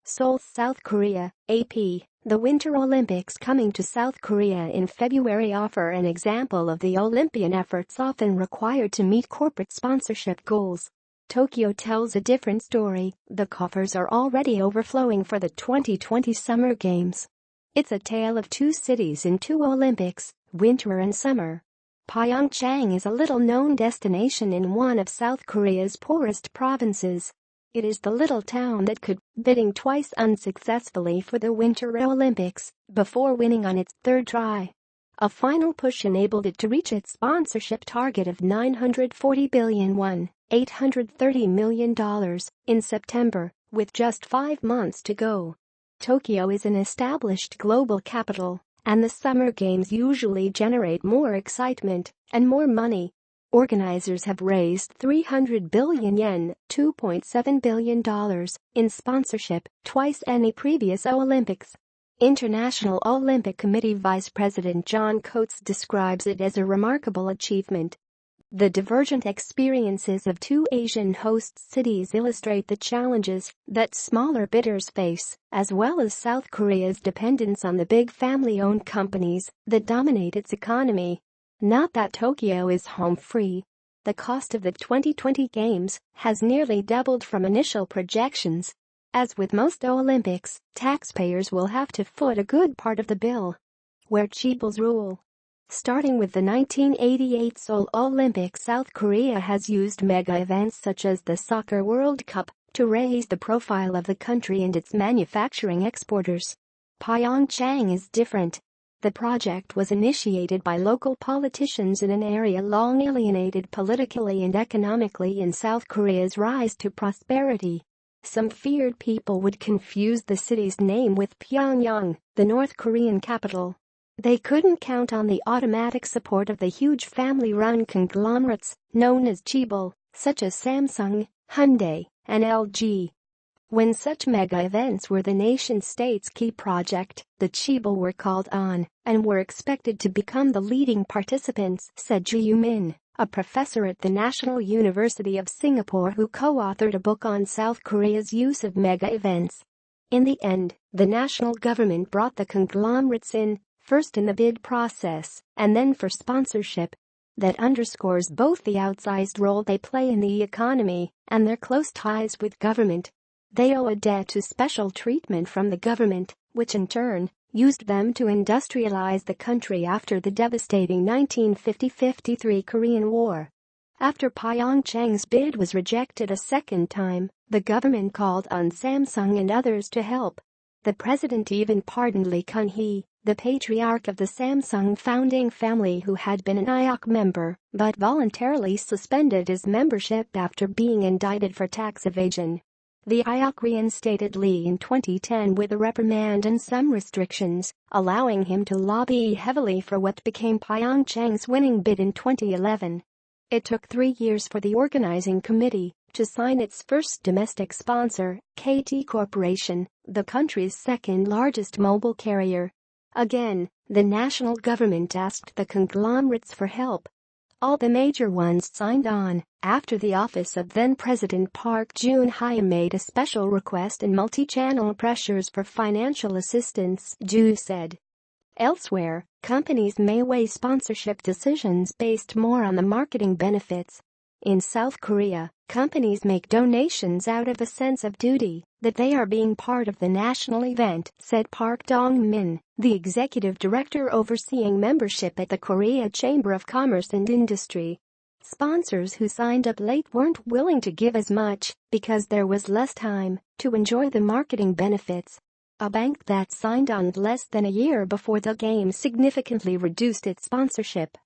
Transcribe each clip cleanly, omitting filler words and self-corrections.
Seoul, South Korea, AP. The Winter Olympics coming to South Korea in February offer an example of the Olympian efforts often required to meet corporate sponsorship goals. Tokyo tells a different story. The coffers are already overflowing for the 2020 Summer Games. It's a tale of two cities in two Olympics, winter and summer. Pyeongchang is a little-known destination in one of South Korea's poorest provinces. It is the little town that could, bidding twice unsuccessfully for the Winter Olympics, before winning on its third try. A final push enabled it to reach its sponsorship target of 940 billion won, $830 million, in September, with just 5 months to go. Tokyo is an established global capital, and the Summer Games usually generate more excitement and more money. Organizers have raised 300 billion yen, $2.7 billion, in sponsorship, twice any previous Olympics. International Olympic Committee Vice President John Coates describes it as a remarkable achievement. The divergent experiences of two Asian host cities illustrate the challenges that smaller bidders face, as well as South Korea's dependence on the big family-owned companies that dominate its economy. Not that Tokyo is home free. The cost of the 2020 Games has nearly doubled from initial projections. As with most Olympics, taxpayers will have to foot a good part of the bill. Where CHAEBOLS rule. Starting with the 1988 Seoul Olympics, South Korea has used mega events such as the Soccer World Cup to raise the profile of the country and its manufacturing exporters. Pyeongchang is different. The project was initiated by local politicians in an area long alienated politically and economically in South Korea's rise to prosperity. Some feared people would confuse the city's name with Pyongyang, the North Korean capital. They couldn't count on the automatic support of the huge family-run conglomerates known as CHAEBOL, such as Samsung, Hyundai, and LG. When such mega events were the nation-state's key project, the CHAEBOL were called on and were expected to become the leading participants, said Ji Min, a professor at the National University of Singapore who co-authored a book on South Korea's use of mega events. In the end, the national government brought the conglomerates in, first in the bid process and then for sponsorship. That underscores both the outsized role they play in the economy and their close ties with government. They owe a debt to special treatment from the government, which in turn used them to industrialize the country after the devastating 1950-53 Korean War. After Pyeongchang's bid was rejected a second time, the government called on Samsung and others to help. The president even pardoned Lee Kun-hee, the patriarch of the Samsung founding family who had been an IOC member but voluntarily suspended his membership after being indicted for tax evasion. The IOC reinstated Lee in 2010 with a reprimand and some restrictions, allowing him to lobby heavily for what became Pyeongchang's winning bid in 2011. It took 3 years for the organizing committee to sign its first domestic sponsor, KT Corporation, the country's second-largest mobile carrier. Again, the national government asked the conglomerates for help. All the major ones signed on, after the office of then-President Park Geun-hye made a special request and multi-channel pressures for financial assistance, Ju said. Elsewhere, companies may weigh sponsorship decisions based more on the marketing benefits. In South Korea, companies make donations out of a sense of duty that they are being part of the national event, said Park Dong-min, the executive director overseeing membership at the Korea Chamber of Commerce and Industry. Sponsors who signed up late weren't willing to give as much because there was less time to enjoy the marketing benefits. A bank that signed on less than a year before the Games significantly reduced its sponsorship.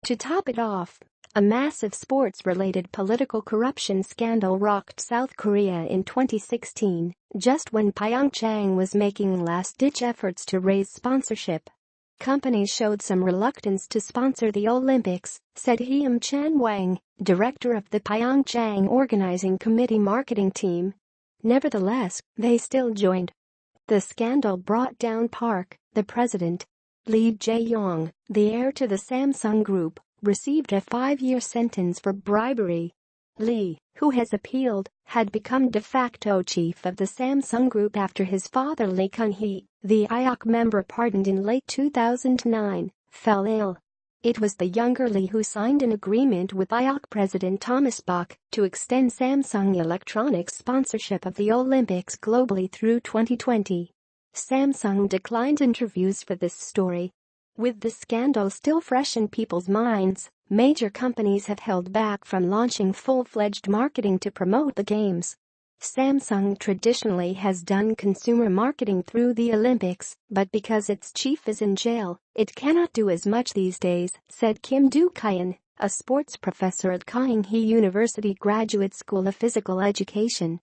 To top it off, a massive sports-related political corruption scandal rocked South Korea in 2016, just when Pyeongchang was making last-ditch efforts to raise sponsorship. Companies showed some reluctance to sponsor the Olympics, said Hyun Chan-wang, director of the Pyeongchang Organizing Committee marketing team. Nevertheless, they still joined. The scandal brought down Park, the president. Lee Jae-yong, the heir to the Samsung Group, received a 5-year sentence for bribery. Lee, who has appealed, had become de facto chief of the Samsung Group after his father Lee Kun-hee, the IOC member pardoned in late 2009, fell ill. It was the younger Lee who signed an agreement with IOC President Thomas Bach to extend Samsung Electronics' sponsorship of the Olympics globally through 2020. Samsung declined interviews for this story. With the scandal still fresh in people's minds, major companies have held back from launching full-fledged marketing to promote the games. Samsung traditionally has done consumer marketing through the Olympics, but because its chief is in jail, it cannot do as much these days, said Kim Do-kyeon, a sports professor at Kyung-hee University Graduate School of Physical Education.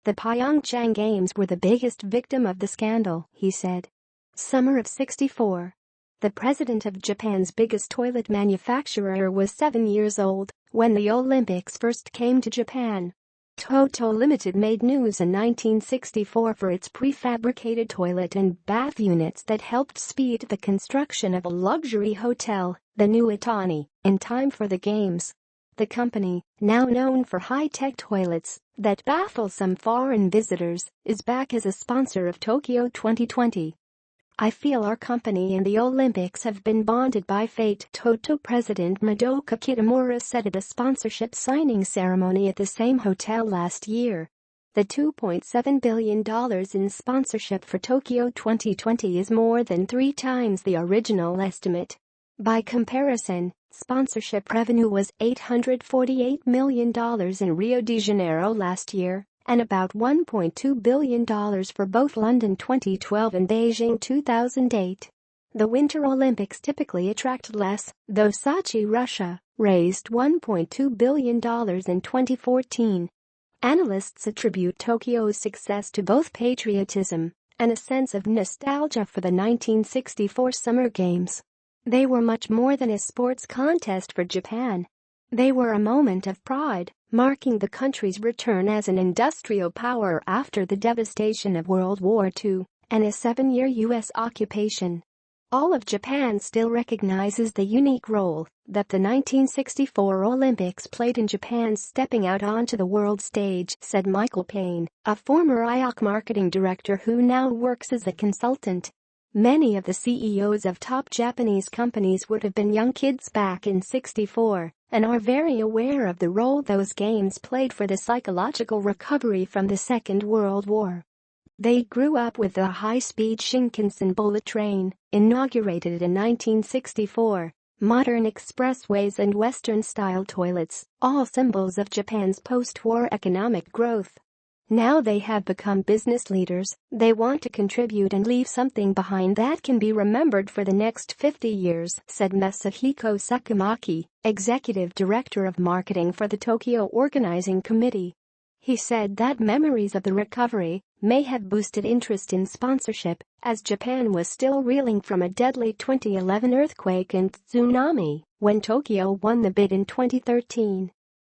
The Pyeongchang Games were the biggest victim of the scandal, he said. Summer of '64. The president of Japan's biggest toilet manufacturer was 7 years old when the Olympics first came to Japan. Toto Limited made news in 1964 for its prefabricated toilet and bath units that helped speed the construction of a luxury hotel, the New Atani, in time for the games. The company, now known for high-tech toilets that baffle some foreign visitors, is back as a sponsor of Tokyo 2020. I feel our company and the Olympics have been bonded by fate, Toto president Madoka Kitamura said at a sponsorship signing ceremony at the same hotel last year. The $2.7 billion in sponsorship for Tokyo 2020 is more than 3 times the original estimate. By comparison, sponsorship revenue was $848 million in Rio de Janeiro last year, and about $1.2 billion for both London 2012 and Beijing 2008. The Winter Olympics typically attract less, though Sochi, Russia, raised $1.2 billion in 2014. Analysts attribute Tokyo's success to both patriotism and a sense of nostalgia for the 1964 Summer Games. They were much more than a sports contest for Japan. They were a moment of pride, marking the country's return as an industrial power after the devastation of World War II and a 7-year U.S. occupation. All of Japan still recognizes the unique role that the 1964 Olympics played in Japan's stepping out onto the world stage, said Michael Payne, a former IOC marketing director who now works as a consultant. Many of the CEOs of top Japanese companies would have been young kids back in '64 and are very aware of the role those games played for the psychological recovery from the Second World War. They grew up with the high-speed Shinkansen bullet train, inaugurated in 1964, modern expressways and Western-style toilets, all symbols of Japan's post-war economic growth. Now they have become business leaders. They want to contribute and leave something behind that can be remembered for the next 50 years, said Masahiko Sakamaki, executive director of marketing for the Tokyo Organizing Committee. He said that memories of the recovery may have boosted interest in sponsorship, as Japan was still reeling from a deadly 2011 earthquake and tsunami when Tokyo won the bid in 2013.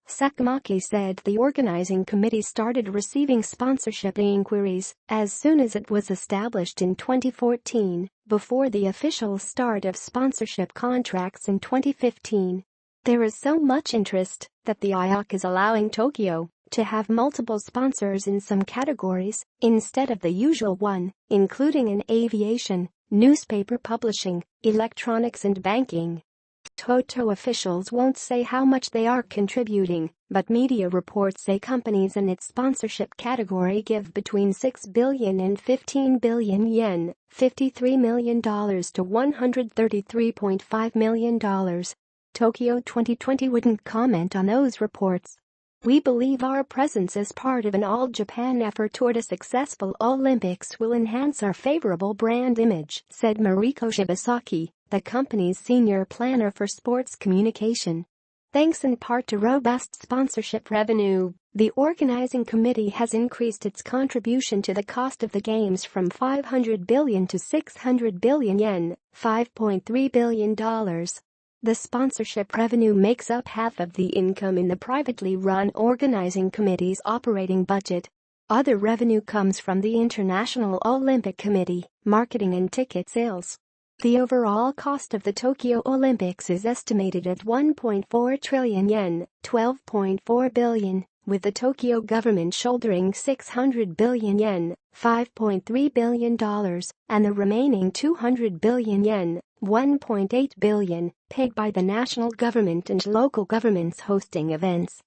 Sakamaki said the organizing committee started receiving sponsorship inquiries as soon as it was established in 2014, before the official start of sponsorship contracts in 2015. There is so much interest that the IOC is allowing Tokyo to have multiple sponsors in some categories instead of the usual one, including in aviation, newspaper publishing, electronics and banking. Toto officials won't say how much they are contributing, but media reports say companies in its sponsorship category give between 6 billion and 15 billion yen, $53 million to $133.5 million. Tokyo 2020 wouldn't comment on those reports. We believe our presence as part of an all-Japan effort toward a successful Olympics will enhance our favorable brand image, said Mariko Shibasaki, the company's senior planner for sports communication. Thanks in part to robust sponsorship revenue, the organizing committee has increased its contribution to the cost of the games from 500 billion to 600 billion yen, $5.3 billion. The sponsorship revenue makes up half of the income in the privately run organizing committee's operating budget. Other revenue comes from the International Olympic Committee, marketing and ticket sales. The overall cost of the Tokyo Olympics is estimated at 1.4 trillion yen, $12.4 billion, with the Tokyo government shouldering 600 billion yen, $5.3 billion, and the remaining 200 billion yen, $1.8 billion, paid by the national government and local governments hosting events.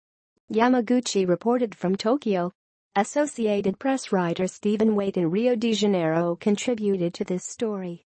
Yamaguchi reported from Tokyo. Associated Press writer Stephen Waite in Rio de Janeiro contributed to this story.